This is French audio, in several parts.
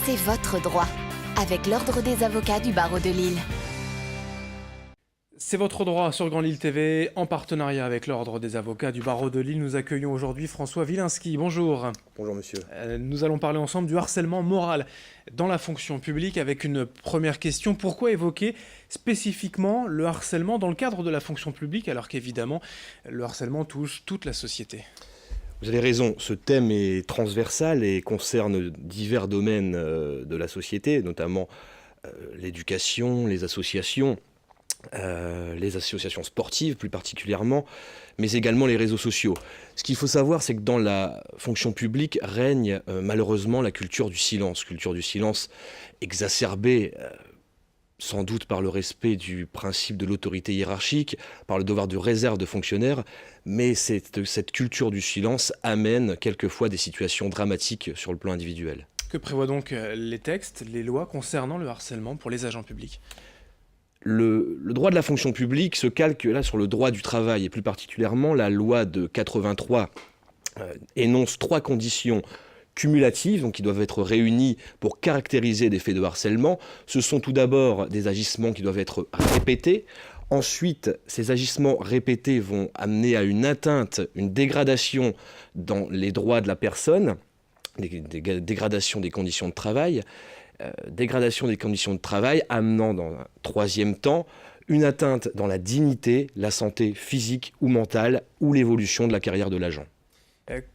C'est votre droit, avec l'Ordre des avocats du barreau de Lille. C'est votre droit sur Grand Lille TV, en partenariat avec l'Ordre des avocats du barreau de Lille. Nous accueillons aujourd'hui François Wilinski. Bonjour. Bonjour monsieur. Nous allons parler ensemble du harcèlement moral dans la fonction publique avec une première question. Pourquoi évoquer spécifiquement le harcèlement dans le cadre de la fonction publique alors qu'évidemment le harcèlement touche toute la société ? Vous avez raison, ce thème est transversal et concerne divers domaines de la société, notamment l'éducation, les associations sportives plus particulièrement, mais également les réseaux sociaux. Ce qu'il faut savoir, c'est que dans la fonction publique règne malheureusement la culture du silence exacerbée sans doute par le respect du principe de l'autorité hiérarchique, par le devoir de réserve de fonctionnaires, mais cette culture du silence amène quelquefois des situations dramatiques sur le plan individuel. Que prévoient donc les textes, les lois concernant le harcèlement pour les agents publics ? Le droit de la fonction publique se calque là sur le droit du travail, et plus particulièrement la loi de 83 énonce 3 conditions cumulatives, donc qui doivent être réunies pour caractériser des faits de harcèlement. Ce sont tout d'abord des agissements qui doivent être répétés. Ensuite, ces agissements répétés vont amener à une atteinte, une dégradation dans les droits de la personne, dégradation des conditions de travail, amenant dans un troisième temps une atteinte dans la dignité, la santé physique ou mentale ou l'évolution de la carrière de l'agent.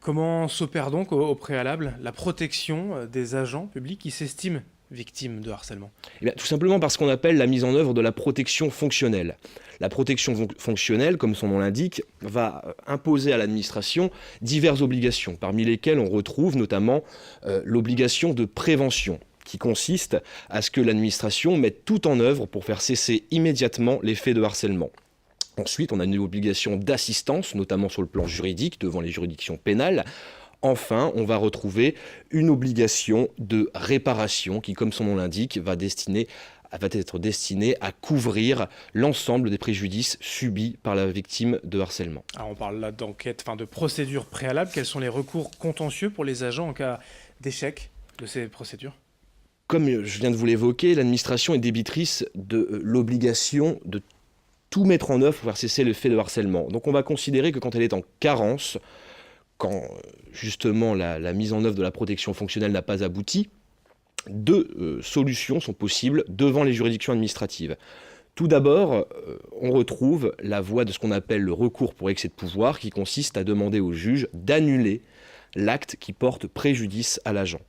Comment s'opère donc au préalable la protection des agents publics qui s'estiment victimes de harcèlement ? Eh bien, tout simplement parce qu'on appelle la mise en œuvre de la protection fonctionnelle. La protection fonctionnelle, comme son nom l'indique, va imposer à l'administration diverses obligations, parmi lesquelles on retrouve notamment l'obligation de prévention, qui consiste à ce que l'administration mette tout en œuvre pour faire cesser immédiatement les faits de harcèlement. Ensuite, on a une obligation d'assistance, notamment sur le plan juridique, devant les juridictions pénales. Enfin, on va retrouver une obligation de réparation qui, comme son nom l'indique, va être destinée à couvrir l'ensemble des préjudices subis par la victime de harcèlement. Alors on parle là d'enquête, de procédure préalable. Quels sont les recours contentieux pour les agents en cas d'échec de ces procédures ? Comme je viens de vous l'évoquer, l'administration est débitrice de l'obligation de tout mettre en œuvre pour faire cesser le fait de harcèlement. Donc on va considérer que quand elle est en carence, quand justement la mise en œuvre de la protection fonctionnelle n'a pas abouti, 2 solutions sont possibles devant les juridictions administratives. Tout d'abord, on retrouve la voie de ce qu'on appelle le recours pour excès de pouvoir, qui consiste à demander au juge d'annuler l'acte qui porte préjudice à l'agent.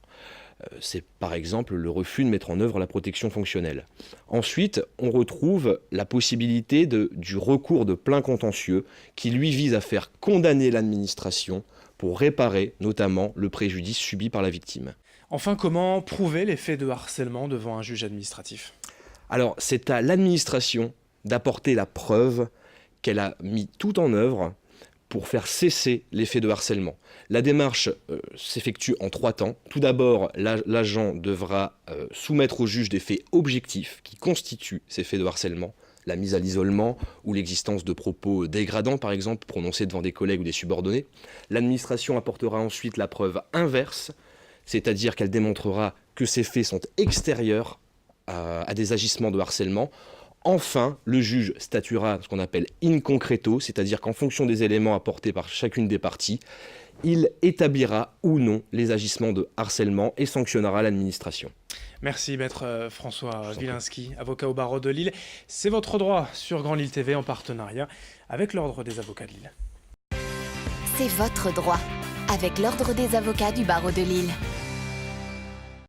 C'est par exemple le refus de mettre en œuvre la protection fonctionnelle. Ensuite, on retrouve la possibilité du recours de plein contentieux qui lui vise à faire condamner l'administration pour réparer notamment le préjudice subi par la victime. Enfin, comment prouver les faits de harcèlement devant un juge administratif ? Alors, c'est à l'administration d'apporter la preuve qu'elle a mis tout en œuvre pour faire cesser les faits de harcèlement. La démarche s'effectue en 3 temps. Tout d'abord, l'agent devra soumettre au juge des faits objectifs qui constituent ces faits de harcèlement, la mise à l'isolement ou l'existence de propos dégradants, par exemple, prononcés devant des collègues ou des subordonnés. L'administration apportera ensuite la preuve inverse, c'est-à-dire qu'elle démontrera que ces faits sont extérieurs à des agissements de harcèlement. Enfin, le juge statuera ce qu'on appelle in concreto, c'est-à-dire qu'en fonction des éléments apportés par chacune des parties, il établira ou non les agissements de harcèlement et sanctionnera l'administration. Merci maître François Wilinski, avocat au barreau de Lille. C'est votre droit sur Grand Lille TV en partenariat avec l'Ordre des avocats de Lille. C'est votre droit, avec l'Ordre des avocats du barreau de Lille.